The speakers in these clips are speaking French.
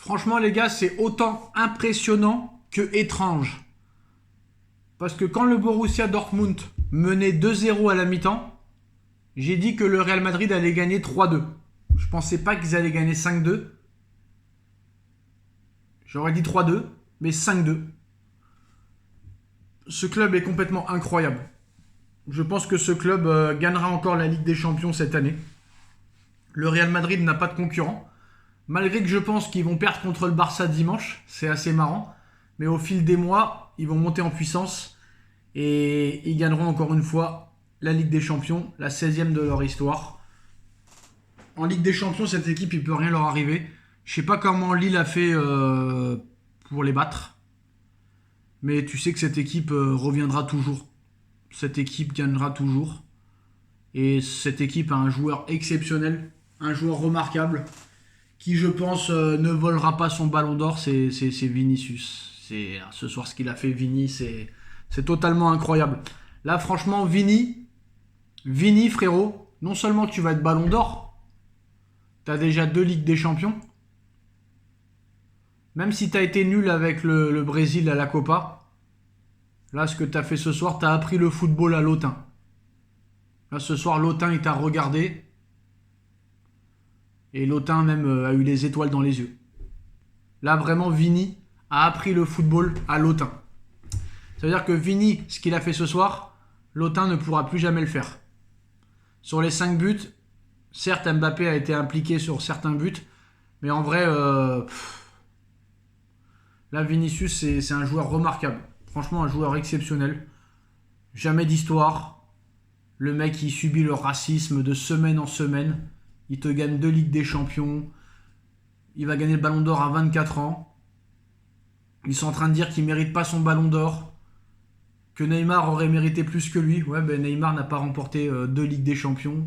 Franchement, les gars, c'est autant impressionnant que étrange. Parce que quand le Borussia Dortmund menait 2-0 à la mi-temps, j'ai dit que le Real Madrid allait gagner 3-2. Je pensais pas qu'ils allaient gagner 5-2. J'aurais dit 3-2, mais 5-2. Ce club est complètement incroyable. Je pense que ce club gagnera encore la Ligue des Champions cette année. Le Real Madrid n'a pas de concurrent. Malgré que je pense qu'ils vont perdre contre le Barça dimanche. C'est assez marrant. Mais au fil des mois, ils vont monter en puissance. Et ils gagneront encore une fois la Ligue des Champions, la 16e de leur histoire. En Ligue des Champions, cette équipe, il ne peut rien leur arriver. Je ne sais pas comment Lille a fait pour les battre. Mais tu sais que cette équipe reviendra toujours. Cette équipe gagnera toujours. Et cette équipe a un joueur exceptionnel, un joueur remarquable, qui je pense ne volera pas son ballon d'or, c'est Vinicius. Ce soir ce qu'il a fait Vini, c'est totalement incroyable. Là franchement Vini frérot, non seulement tu vas être ballon d'or, t'as déjà 2 Ligues des Champions, même si t'as été nul avec le Brésil à la Copa, là ce que t'as fait ce soir, t'as appris le football à l'Autun. Là ce soir l'Autun il t'a regardé, et l'Autun même a eu les étoiles dans les yeux. Là vraiment Vini a appris le football à l'Autun. Ça veut dire que Vini, ce qu'il a fait ce soir, l'Autun ne pourra plus jamais le faire. Sur les 5 buts, certes Mbappé a été impliqué sur certains buts, mais en vrai, là Vinicius c'est un joueur remarquable. Franchement un joueur exceptionnel. Jamais d'histoire. Le mec il subit le racisme de semaine en semaine. Il te gagne 2 Ligues des Champions. Il va gagner le Ballon d'Or à 24 ans. Ils sont en train de dire qu'il ne mérite pas son Ballon d'Or. Que Neymar aurait mérité plus que lui. Ouais, ben Neymar n'a pas remporté 2 Ligues des Champions.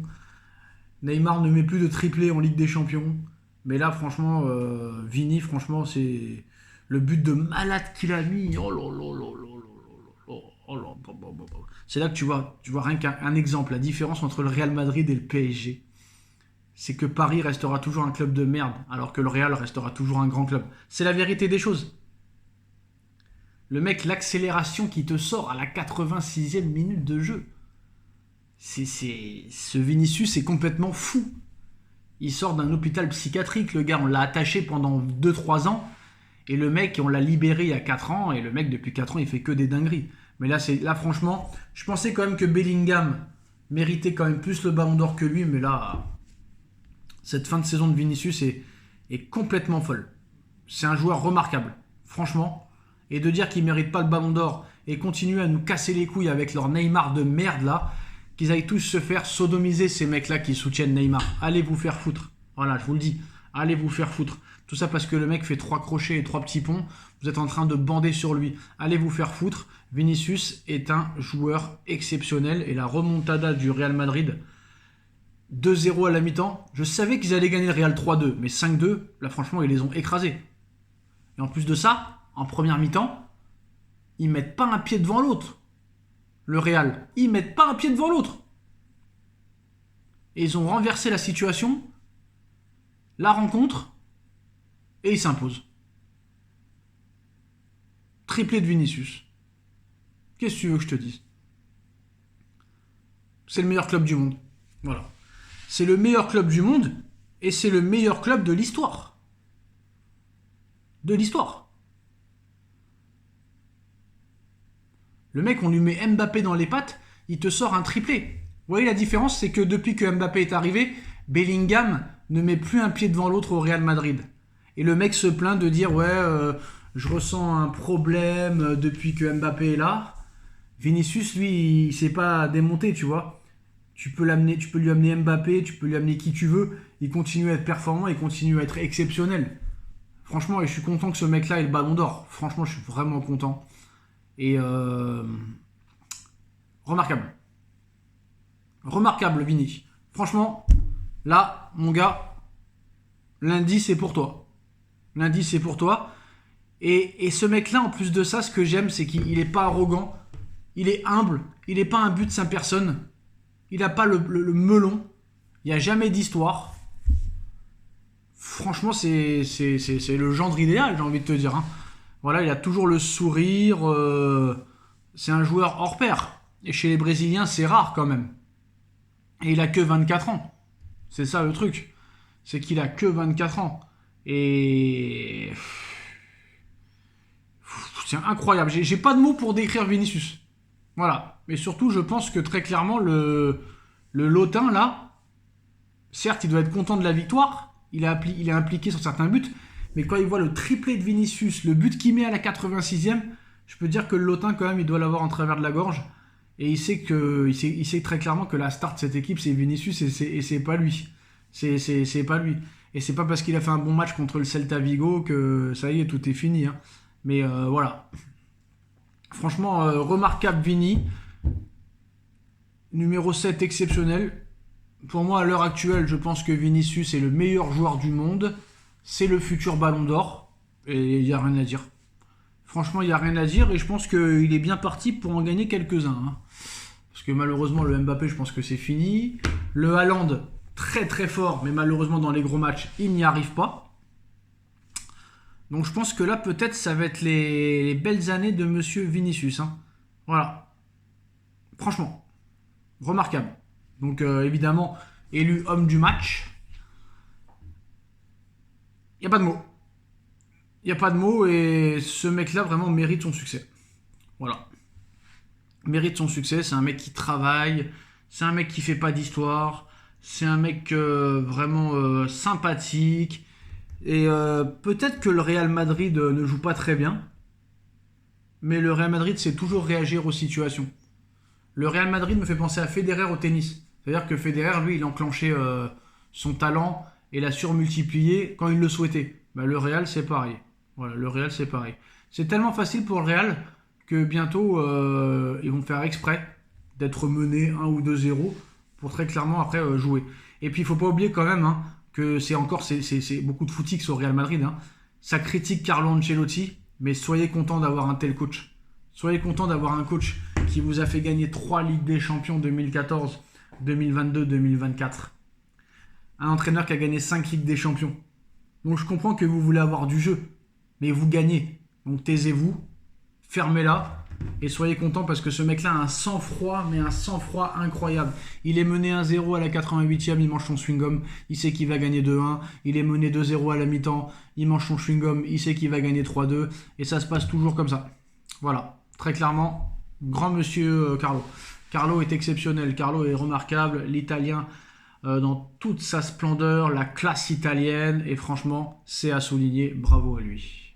Neymar ne met plus de triplé en Ligue des Champions. Mais là, franchement, Vini, franchement, c'est le but de malade qu'il a mis. Oh là là là là là là. Oh là, c'est là que tu vois rien qu'un exemple. La différence entre le Real Madrid et le PSG. C'est que Paris restera toujours un club de merde, alors que le Real restera toujours un grand club. C'est la vérité des choses. Le mec, l'accélération qui te sort à la 86e minute de jeu. Ce Vinicius est complètement fou. Il sort d'un hôpital psychiatrique, le gars, on l'a attaché pendant 2-3 ans, et le mec, on l'a libéré il y a 4 ans, et le mec, depuis 4 ans, il fait que des dingueries. Mais là franchement, je pensais quand même que Bellingham méritait quand même plus le ballon d'or que lui, mais là... Cette fin de saison de Vinicius est complètement folle. C'est un joueur remarquable, franchement. Et de dire qu'il ne mérite pas le ballon d'or et continuer à nous casser les couilles avec leur Neymar de merde là, qu'ils aillent tous se faire sodomiser ces mecs-là qui soutiennent Neymar. Allez vous faire foutre. Voilà, je vous le dis. Allez vous faire foutre. Tout ça parce que le mec fait 3 crochets et 3 petits ponts. Vous êtes en train de bander sur lui. Allez vous faire foutre. Vinicius est un joueur exceptionnel. Et la remontada du Real Madrid... 2-0 à la mi-temps, je savais qu'ils allaient gagner le Real 3-2, mais 5-2, là franchement ils les ont écrasés. Et en plus de ça, en première mi-temps, ils mettent pas un pied devant l'autre. Le Real, ils mettent pas un pied devant l'autre. Et ils ont renversé la situation, la rencontre, et ils s'imposent. Triplé de Vinicius. Qu'est-ce que tu veux que je te dise? C'est le meilleur club du monde. Voilà. C'est le meilleur club du monde et c'est le meilleur club de l'histoire. De l'histoire. Le mec, on lui met Mbappé dans les pattes, il te sort un triplé. Vous voyez la différence, c'est que depuis que Mbappé est arrivé, Bellingham ne met plus un pied devant l'autre au Real Madrid. Et le mec se plaint de dire je ressens un problème depuis que Mbappé est là. Vinicius, lui, il s'est pas démonté, tu vois. Tu peux lui amener Mbappé, tu peux lui amener qui tu veux. Il continue à être performant, il continue à être exceptionnel. Franchement, et je suis content que ce mec-là ait le ballon d'or. Franchement, je suis vraiment content. Et remarquable. Remarquable, Vini. Franchement, là, mon gars, lundi, c'est pour toi. Lundi, c'est pour toi. Et ce mec-là, en plus de ça, ce que j'aime, c'est qu'il n'est pas arrogant. Il est humble. Il n'est pas un but de 5 personnes. Il n'a pas le melon. Il n'y a jamais d'histoire. franchement, c'est le gendre idéal, j'ai envie de te dire, hein. Voilà, il a toujours le sourire. C'est un joueur hors pair. Et chez les Brésiliens, c'est rare quand même. Et il a que 24 ans. C'est ça le truc. C'est qu'il a que 24 ans. Et c'est incroyable. J'ai pas de mots pour décrire Vinicius. Voilà. Mais surtout, je pense que très clairement, le Lotin, là, certes, il doit être content de la victoire. Il est impliqué sur certains buts. Mais quand il voit le triplé de Vinicius, le but qu'il met à la 86e, je peux dire que le Lotin, quand même, il doit l'avoir en travers de la gorge. Et il sait très clairement que la star de cette équipe, c'est Vinicius et c'est pas lui. C'est pas lui. Et c'est pas parce qu'il a fait un bon match contre le Celta Vigo que ça y est, tout est fini, hein. Mais voilà. Franchement, remarquable Vini. Numéro 7 exceptionnel. Pour moi, à l'heure actuelle, je pense que Vinicius est le meilleur joueur du monde. C'est le futur Ballon d'Or. Et il n'y a rien à dire. Franchement, il n'y a rien à dire. Et je pense qu'il est bien parti pour en gagner quelques-uns, hein. Parce que malheureusement, le Mbappé, je pense que c'est fini. Le Haaland, très très fort. Mais malheureusement, dans les gros matchs, il n'y arrive pas. Donc je pense que là, peut-être, ça va être les belles années de Monsieur Vinicius, hein. Voilà. Franchement, remarquable. Donc évidemment, élu homme du match. Il n'y a pas de mots. Il n'y a pas de mots et ce mec-là vraiment mérite son succès. Voilà. Mérite son succès, c'est un mec qui travaille, c'est un mec qui fait pas d'histoire, c'est un mec vraiment sympathique. Et peut-être que le Real Madrid ne joue pas très bien, mais le Real Madrid sait toujours réagir aux situations. Le Real Madrid me fait penser à Federer au tennis. C'est-à-dire que Federer, lui, il enclenchait son talent et l'a surmultiplié quand il le souhaitait. Bah, le Real, c'est pareil. Voilà, le Real, c'est pareil. C'est tellement facile pour le Real que bientôt, ils vont faire exprès d'être menés 1 ou 2-0 pour très clairement après jouer. Et puis, il faut pas oublier quand même, hein, que c'est beaucoup de footix au Real Madrid, hein. Ça critique Carlo Ancelotti, mais soyez content d'avoir un tel coach. Soyez content d'avoir un coach qui vous a fait gagner 3 Ligues des Champions 2014, 2022, 2024. Un entraîneur qui a gagné 5 Ligues des Champions. Donc je comprends que vous voulez avoir du jeu, mais vous gagnez. Donc taisez-vous, fermez-la, et soyez content parce que ce mec-là a un sang-froid, mais un sang-froid incroyable. Il est mené 1-0 à la 88e, il mange son chewing-gum, il sait qu'il va gagner 2-1. Il est mené 2-0 à la mi-temps, il mange son chewing-gum, il sait qu'il va gagner 3-2. Et ça se passe toujours comme ça. Voilà, très clairement, grand monsieur Carlo. Carlo est exceptionnel, Carlo est remarquable, l'italien dans toute sa splendeur, la classe italienne, et franchement, c'est à souligner, bravo à lui.